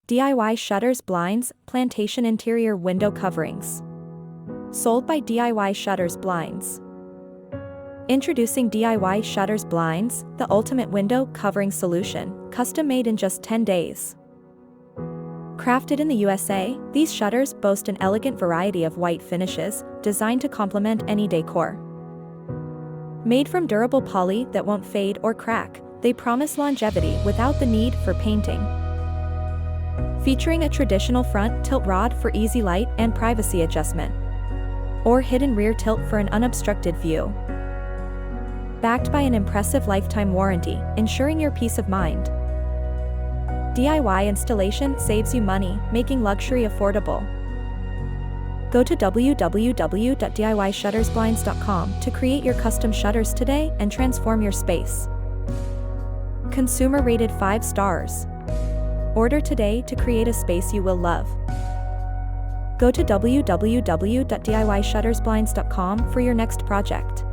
DIY shutters, blinds, plantation interior window coverings. Sold by DIY Shutters Blinds. Introducing DIY Shutters Blinds, the ultimate window covering solution, custom made in just 10 days. Crafted in the USA, these shutters boast an elegant variety of white finishes, designed to complement any decor. Made from durable poly that won't fade or crack, they promise longevity without the need for painting. Featuring a traditional front tilt rod for easy light and privacy adjustment, or hidden rear tilt for an unobstructed view. Backed by an impressive lifetime warranty, ensuring your peace of mind. DIY installation saves you money, making luxury affordable. Go to www.diysshuttersblinds.com to create your custom shutters today and transform your space. Consumer rated 5 stars. Order today to create a space you will love. Go to www.diysshuttersblinds.com for your next project.